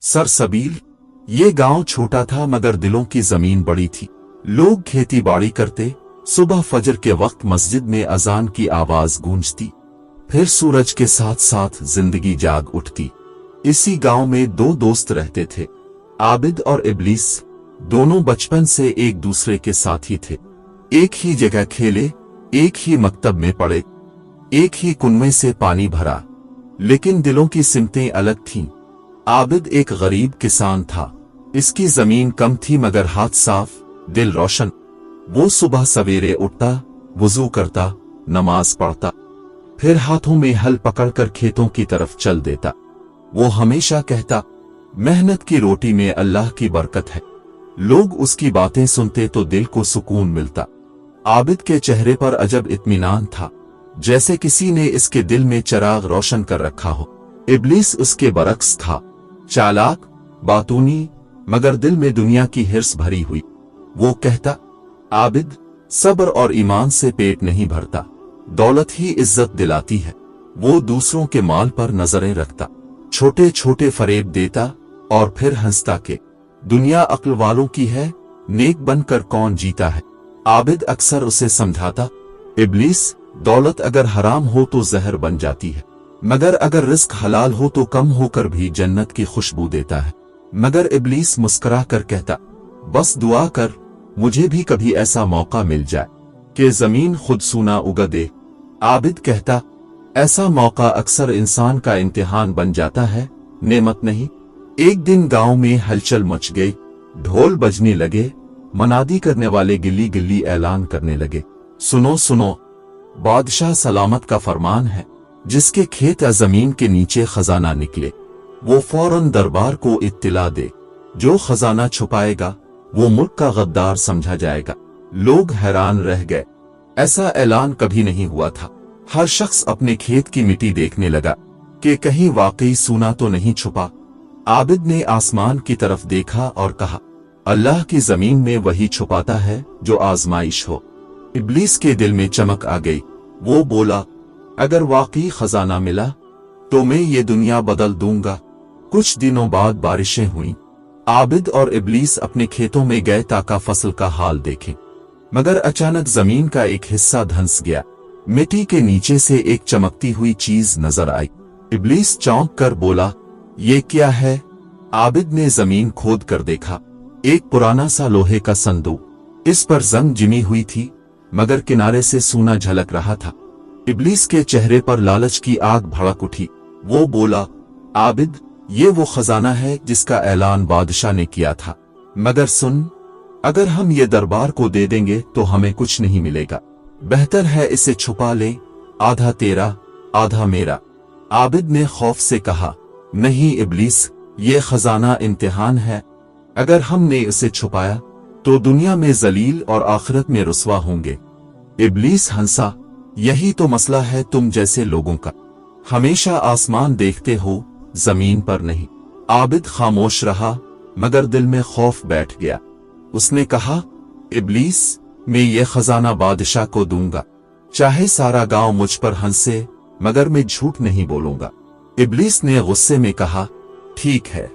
सरसबील। ये गांव छोटा था मगर दिलों की जमीन बड़ी थी। लोग खेती बाड़ी करते, सुबह फजर के वक्त मस्जिद में अजान की आवाज गूंजती, फिर सूरज के साथ साथ जिंदगी जाग उठती। इसी गांव में दो दोस्त रहते थे, आबिद और इब्लीस। दोनों बचपन से एक दूसरे के साथी थे। एक ही जगह खेले, एक ही मकतब में पढ़े, एक ही कुएं से पानी भरा, लेकिन दिलों की सिमतें अलग थीं। आबिद एक गरीब किसान था। इसकी जमीन कम थी मगर हाथ साफ, दिल रोशन। वो सुबह सवेरे उठता, वुजू करता, नमाज पढ़ता, फिर हाथों में हल पकड़कर खेतों की तरफ चल देता। वो हमेशा कहता, मेहनत की रोटी में अल्लाह की बरकत है। लोग उसकी बातें सुनते तो दिल को सुकून मिलता। आबिद के चेहरे पर अजब इत्मीनान था, जैसे किसी ने इसके दिल में चिराग रोशन कर रखा हो। इब्लीस उसके बरक्स था, चालाक, बातूनी, मगर दिल में दुनिया की हिर्स भरी हुई। वो कहता, आबिद, सब्र और ईमान से पेट नहीं भरता, दौलत ही इज्जत दिलाती है। वो दूसरों के माल पर नजरें रखता, छोटे छोटे फरेब देता और फिर हंसता के दुनिया अक्ल वालों की है, नेक बनकर कौन जीता है। आबिद अक्सर उसे समझाता, इब्लीस, दौलत अगर हराम हो तो जहर बन जाती है, मगर अगर रिस्क हलाल हो तो कम होकर भी जन्नत की खुशबू देता है। मगर इब्लीस मुस्कुरा कर कहता, बस दुआ कर, मुझे भी कभी ऐसा मौका मिल जाए कि जमीन खुद सूना उगा दे। आबिद कहता, ऐसा मौका अक्सर इंसान का इम्तिहान बन जाता है, नेमत नहीं। एक दिन गांव में हलचल मच गई, ढोल बजने लगे, मनादी करने वाले गिल्ली गिल्ली ऐलान करने लगे, सुनो सुनो, बादशाह सलामत का फरमान है, जिसके खेत या जमीन के नीचे खजाना निकले वो फौरन दरबार को इत्तिला दे। जो खजाना छुपाएगा वो मुल्क का गद्दार समझा जाएगा। लोग हैरान रह गए, ऐसा ऐलान कभी नहीं हुआ था। हर शख्स अपने खेत की मिट्टी देखने लगा कि कहीं वाकई सोना तो नहीं छुपा। आबिद ने आसमान की तरफ देखा और कहा, अल्लाह की जमीन में वही छुपाता है जो आजमाइश हो। इब्लीस के दिल में चमक आ गई। वो बोला, अगर वाकई खजाना मिला तो मैं ये दुनिया बदल दूंगा। कुछ दिनों बाद बारिशें हुईं। आबिद और इब्लीस अपने खेतों में गए ताकि फसल का हाल देखें, मगर अचानक जमीन का एक हिस्सा धंस गया। मिट्टी के नीचे से एक चमकती हुई चीज नजर आई। इब्लीस चौंक कर बोला, ये क्या है? आबिद ने जमीन खोद कर देखा, एक पुराना सा लोहे का संदूक। इस पर जंग जिमी हुई थी, मगर किनारे से सोना झलक रहा था। इब्लीस के चेहरे पर लालच की आग भड़क उठी। वो बोला, आबिद, ये वो खजाना है जिसका ऐलान बादशाह ने किया था, मगर सुन, अगर हम ये दरबार को दे देंगे तो हमें कुछ नहीं मिलेगा। बेहतर है इसे छुपा ले, आधा तेरा आधा मेरा। आबिद ने खौफ से कहा, नहीं इब्लीस, ये खजाना इम्तिहान है। अगर हमने इसे छुपाया तो दुनिया में जलील और आखिरत में रुस्वा होंगे। इब्लीस हंसा, यही तो मसला है तुम जैसे लोगों का, हमेशा आसमान देखते हो, जमीन पर नहीं। आबिद खामोश रहा, मगर दिल में खौफ बैठ गया। उसने कहा, इब्लीस, मैं ये खजाना बादशाह को दूंगा, चाहे सारा गांव मुझ पर हंसे, मगर मैं झूठ नहीं बोलूंगा। इब्लीस ने गुस्से में कहा, ठीक है,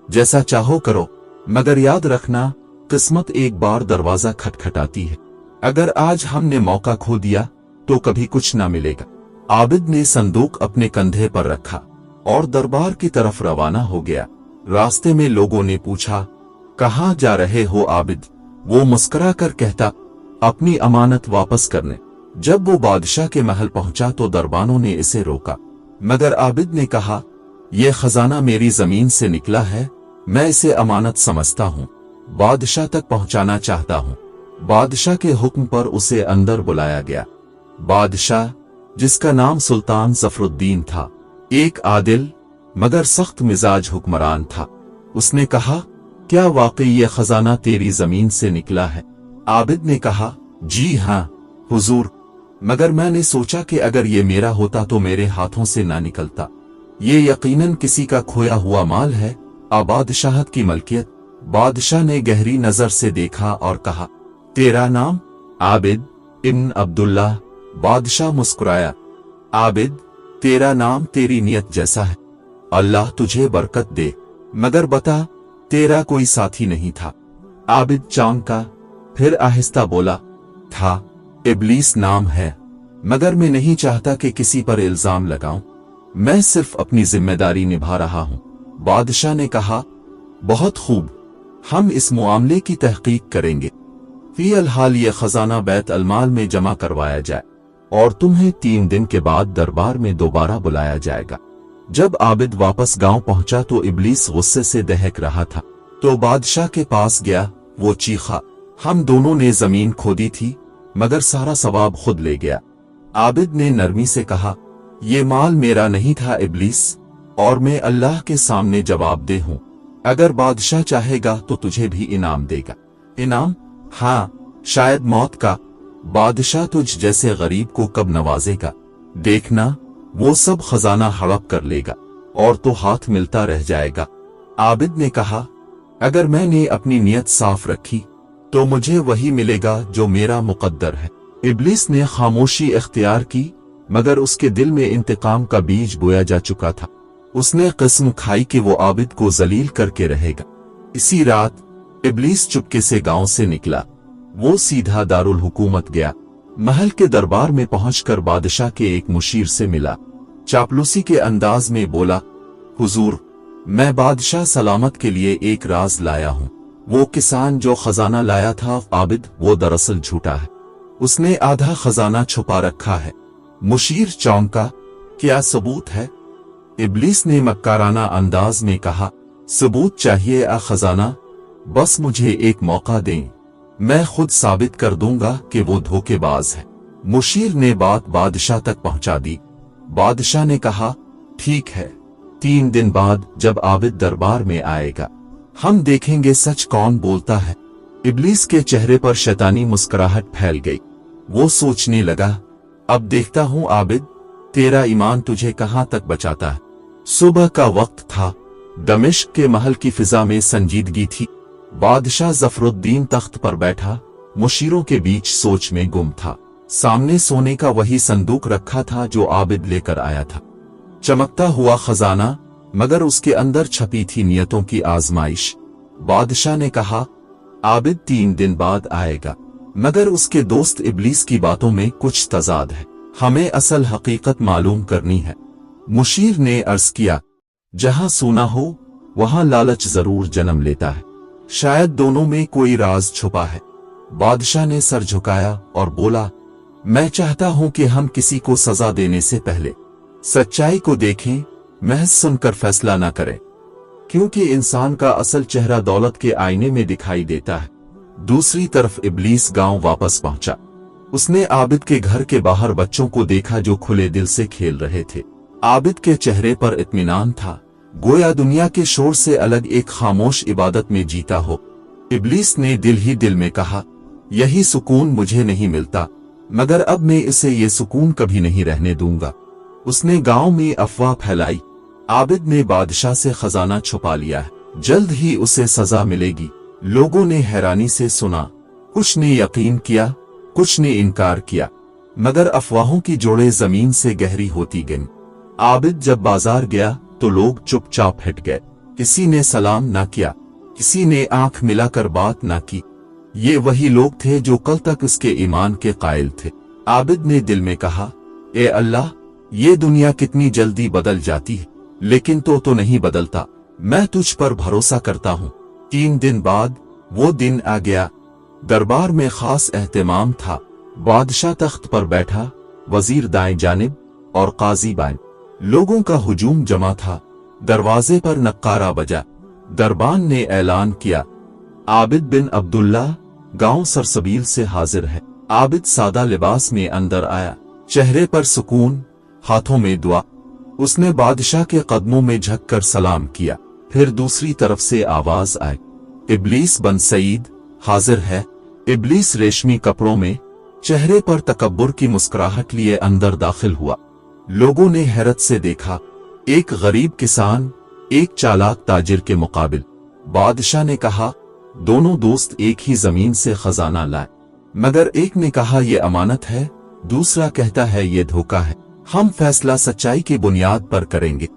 जैसा चाहो करो, मगर याद रखना, किस्मत एक बार दरवाजा खटखटाती है। अगर आज हमने मौका खो दिया तो कभी कुछ ना मिलेगा। आबिद ने संदूक अपने कंधे पर रखा और दरबार की तरफ रवाना हो गया। रास्ते में लोगों ने पूछा, कहाँ जा रहे हो आबिद? वो मुस्कुरा कर कहता, अपनी अमानत वापस करने। जब वो बादशाह के महल पहुंचा तो दरबानों ने इसे रोका, मगर आबिद ने कहा, यह खजाना मेरी जमीन से निकला है, मैं इसे अमानत समझता हूँ, बादशाह तक पहुंचाना चाहता हूँ। बादशाह के हुक्म पर उसे अंदर बुलाया गया। बादशाह, जिसका नाम सुल्तान जफरुद्दीन था, एक आदिल मगर सख्त मिजाज हुक्मरान था। उसने कहा, क्या वाकई ये खजाना तेरी जमीन से निकला है? आबिद ने कहा, जी हाँ हुजूर, मगर मैंने सोचा कि अगर ये मेरा होता तो मेरे हाथों से ना निकलता। ये यकीनन किसी का खोया हुआ माल है, बादशाहत की मलकियत। बादशाह ने गहरी नजर से देखा और कहा, तेरा नाम? आबिद इब्न अब्दुल्लाह। बादशाह मुस्कुराया, आबिद, तेरा नाम तेरी नियत जैसा है, अल्लाह तुझे बरकत दे। मगर बता, तेरा कोई साथी नहीं था? आबिद चौंका, फिर आहिस्ता बोला, था, इब्लीस नाम है, मगर मैं नहीं चाहता कि किसी पर इल्जाम लगाऊं। मैं सिर्फ अपनी जिम्मेदारी निभा रहा हूं। बादशाह ने कहा, बहुत खूब, हम इस मामले की तहकीक करेंगे। फी अलहाल ये खजाना बैत अलमाल में जमा करवाया जाए और तुम्हें 3 दिन के बाद दरबार में दोबारा बुलाया जाएगा। जब आबिद वापस गांव पहुंचा तो इब्लीस गुस्से से दहक रहा था। तो बादशाह के पास गया। वो चीखा, हम दोनों ने जमीन खोदी थी, मगर सारा सवाब खुद ले गया। आबिद ने नरमी से कहा, ये माल मेरा नहीं था इब्लीस, और मैं अल्लाह के सामने जवाबदेह हूं। अगर बादशाह चाहेगा तो तुझे भी इनाम देगा। इनाम? हाँ, शायद मौत का। बादशाह तुझ जैसे गरीब को कब नवाजेगा। देखना, वो सब खजाना हड़प कर लेगा और तो हाथ मिलता रह जाएगा। आबिद ने कहा, अगर मैंने अपनी नियत साफ रखी तो मुझे वही मिलेगा जो मेरा मुकद्दर है। इब्लीस ने खामोशी इख्तियार की, मगर उसके दिल में इंतकाम का बीज बोया जा चुका था। उसने कसम खाई कि वो आबिद को जलील करके रहेगा। इसी रात इब्लीस चुपके से गांव से निकला। वो सीधा दारुल हुकूमत गया। महल के दरबार में पहुंचकर बादशाह के एक मुशीर से मिला। चापलूसी के अंदाज में बोला, हुजूर, मैं बादशाह सलामत के लिए एक राज लाया हूं। वो किसान जो खजाना लाया था आबिद, वो दरअसल झूठा है। उसने आधा खजाना छुपा रखा है। मुशीर चौंका, क्या सबूत है? इब्लीस ने मक्काराना अंदाज में कहा, सबूत चाहिए खजाना? बस मुझे एक मौका दें, मैं खुद साबित कर दूंगा कि वो धोखेबाज है। मुशीर ने बात बादशाह तक पहुंचा दी। बादशाह ने कहा, ठीक है, 3 दिन बाद जब आबिद दरबार में आएगा, हम देखेंगे सच कौन बोलता है। इब्लीस के चेहरे पर शैतानी मुस्कुराहट फैल गई। वो सोचने लगा, अब देखता हूं आबिद, तेरा ईमान तुझे कहां तक बचाता है। सुबह का वक्त था। दमिश्क के महल की फिजा में संजीदगी थी। बादशाह जफरुद्दीन तख्त पर बैठा, मुशीरों के बीच सोच में गुम था। सामने सोने का वही संदूक रखा था जो आबिद लेकर आया था। चमकता हुआ खजाना, मगर उसके अंदर छपी थी नियतों की आजमाइश। बादशाह ने कहा, आबिद 3 दिन बाद आएगा, मगर उसके दोस्त इब्लीस की बातों में कुछ तजाद है। हमें असल हकीकत मालूम करनी है। मुशीर ने अर्ज किया, जहां सोना हो वहां लालच जरूर जन्म लेता है। शायद दोनों में कोई राज छुपा है। बादशाह ने सर झुकाया और बोला, मैं चाहता हूं कि हम किसी को सजा देने से पहले सच्चाई को देखें, महज सुनकर फैसला न करें, क्योंकि इंसान का असल चेहरा दौलत के आईने में दिखाई देता है। दूसरी तरफ इब्लीस गांव वापस पहुंचा। उसने आबिद के घर के बाहर बच्चों को देखा जो खुले दिल से खेल रहे थे। आबिद के चेहरे पर इत्मीनान था, गोया दुनिया के शोर से अलग एक खामोश इबादत में जीता हो। इब्लीस ने दिल ही दिल में कहा, यही सुकून मुझे नहीं मिलता, मगर अब मैं इसे ये सुकून कभी नहीं रहने दूंगा। उसने गांव में अफवाह फैलाई, आबिद ने बादशाह से खजाना छुपा लिया है, जल्द ही उसे सजा मिलेगी। लोगों ने हैरानी से सुना, कुछ ने यकीन किया, कुछ ने इनकार किया, मगर अफवाहों की जोड़ें जमीन से गहरी होती गईं। आबिद जब बाजार गया तो लोग चुपचाप हट गए। किसी ने सलाम ना किया, किसी ने आंख मिलाकर बात ना की। ये वही लोग थे जो कल तक उसके ईमान के कायल थे। आबिद ने दिल में कहा, ए अल्लाह, ये दुनिया कितनी जल्दी बदल जाती है, लेकिन तो नहीं बदलता। मैं तुझ पर भरोसा करता हूँ। 3 दिन बाद वो दिन आ गया। दरबार में खास एहतमाम था। बादशाह तख्त पर बैठा, वजीर दाएं जानिब और काजी बाएं। लोगों का हुजूम जमा था। दरवाजे पर नक्कारा बजा। दरबान ने ऐलान किया, आबिद बिन अब्दुल्ला गांव सरसबील से हाजिर है। आबिद सादा लिबास में अंदर आया, चेहरे पर सुकून, हाथों में दुआ। उसने बादशाह के कदमों में झुककर सलाम किया। फिर दूसरी तरफ से आवाज आई, इब्लीस बन सईद हाजिर है। इब्लीस रेशमी कपड़ों में, चेहरे पर तकब्बुर की मुस्कुराहट लिए अंदर दाखिल हुआ। लोगों ने हैरत से देखा, एक गरीब किसान एक चालाक ताजिर के मुकाबिल। बादशाह ने कहा, दोनों दोस्त एक ही जमीन से खजाना लाए, मगर एक ने कहा ये अमानत है, दूसरा कहता है ये धोखा है। हम फैसला सच्चाई की बुनियाद पर करेंगे।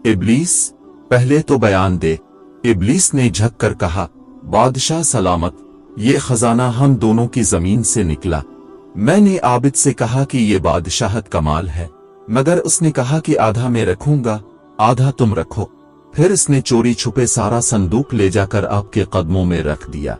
इब्लीस, पहले तो बयान दे, इब्लीस ने झक कर कहा, बादशाह सलामत, ये खजाना हम दोनों की जमीन से निकला। मैंने आबिद से कहा कि ये बादशाहत कमाल है, मगर उसने कहा कि आधा मैं रखूंगा, आधा तुम रखो। फिर इसने चोरी छुपे सारा संदूक ले जाकर आपके कदमों में रख दिया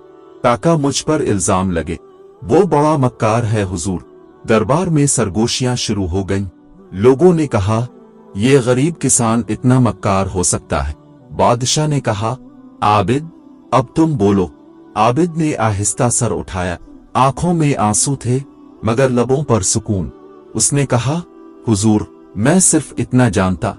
ताकि मुझ पर इल्जाम लगे। वो बड़ा मक्कार है हुजूर। दरबार में सरगोशियां शुरू हो गईं। लोगों ने कहा, ये गरीब किसान इतना मक्कार हो सकता है। बादशाह ने कहा, आबिद अब तुम बोलो। आबिद ने आहिस्ता सर उठाया। आंखों में आंसू थे मगर लबों पर सुकून। उसने कहा, हुजूर मैं सिर्फ इतना जानता,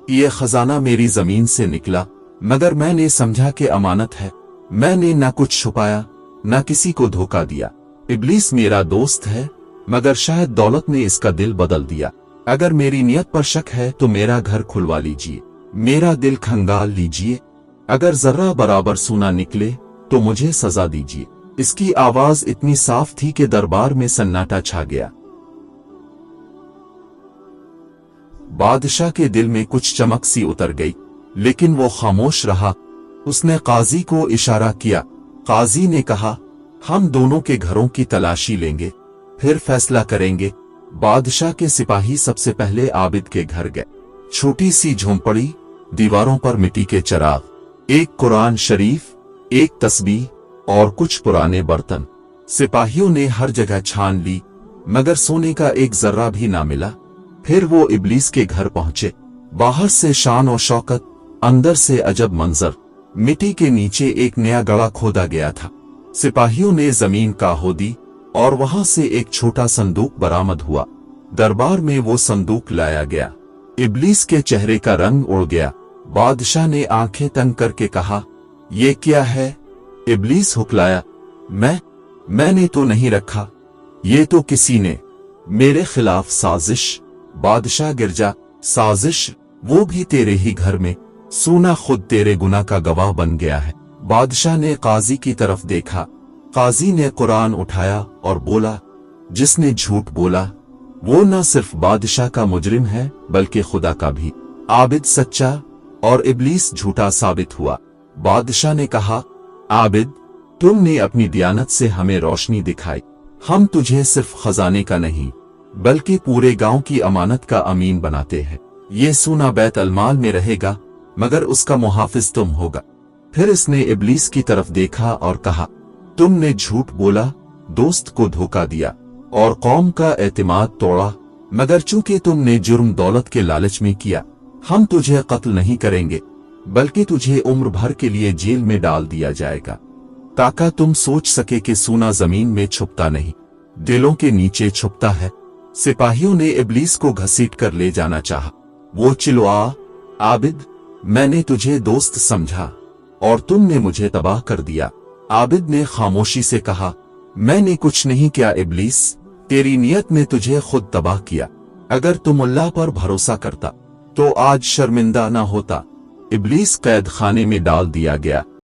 ये खजाना मेरी जमीन से निकला, मगर मैंने समझा कि अमानत है। मैंने न कुछ छुपाया न किसी को धोखा दिया। इब्लीस मेरा दोस्त है, मगर शायद दौलत ने इसका दिल बदल दिया। अगर मेरी नियत पर शक है तो मेरा घर खुलवा लीजिए, मेरा दिल खंगाल लीजिए। अगर जर्रा बराबर सोना निकले तो मुझे सजा दीजिए। इसकी आवाज इतनी साफ थी कि दरबार में सन्नाटा छा गया। बादशाह के दिल में कुछ चमक सी उतर गई, लेकिन वो खामोश रहा। उसने काजी को इशारा किया। काजी ने कहा, हम दोनों के घरों की तलाशी लेंगे, फिर फैसला करेंगे। बादशाह के सिपाही सबसे पहले आबिद के घर गए। छोटी सी झोंपड़ी, दीवारों पर मिट्टी के चिराग, एक कुरान शरीफ, एक तस्बीह और कुछ पुराने बर्तन। सिपाहियों ने हर जगह छान ली, मगर सोने का एक जर्रा भी ना मिला। फिर वो इब्लीस के घर पहुंचे। बाहर से शान और शौकत, अंदर से अजब मंजर। मिट्टी के नीचे एक नया गड़ा खोदा गया था। सिपाहियों ने जमीन का खोदी और वहां से एक छोटा संदूक बरामद हुआ। दरबार में वो संदूक लाया गया। इब्लीस के चेहरे का रंग उड़ गया। बादशाह ने आंखें तंग करके कहा, ये क्या है? इब्लीस हुक्लाया, मैंने तो नहीं रखा, ये तो किसी ने मेरे खिलाफ साजिश। बादशाह गिर जा, साजिश? वो भी तेरे ही घर में। सोना खुद तेरे गुनाह का गवाह बन गया है। बादशाह ने काजी की तरफ देखा। काजी ने कुरान उठाया और बोला, जिसने झूठ बोला वो न सिर्फ बादशाह का मुजरिम है बल्कि खुदा का भी। आबिद सच्चा और इब्लीस झूठा साबित हुआ। बादशाह ने कहा, आबिद तुमने अपनी दियानत से हमें रोशनी दिखाई। हम तुझे सिर्फ खजाने का नहीं बल्कि पूरे गांव की अमानत का अमीन बनाते हैं। ये सोना बैत अलमाल में रहेगा, मगर उसका मुहाफिज तुम होगा। फिर इसने इब्लीस की तरफ देखा और कहा, तुमने झूठ बोला, दोस्त को धोखा दिया और कौम का एतमाद तोड़ा, मगर चूंकि तुमने जुर्म दौलत के लालच में किया, हम तुझे कत्ल नहीं करेंगे बल्कि तुझे उम्र भर के लिए जेल में डाल दिया जाएगा, ताकि तुम सोच सके कि सोना जमीन में छुपता नहीं, दिलों के नीचे छुपता है। सिपाहियों ने इब्लीस को घसीट कर ले जाना चाहा। वो चिल्लाया, आबिद मैंने तुझे दोस्त समझा और तुमने मुझे तबाह कर दिया। आबिद ने खामोशी से कहा, मैंने कुछ नहीं किया इब्लीस, तेरी नियत ने तुझे खुद तबाह किया। अगर तुम अल्लाह पर भरोसा करता तो आज शर्मिंदा ना होता। इब्लीस कैद खाने में डाल दिया गया।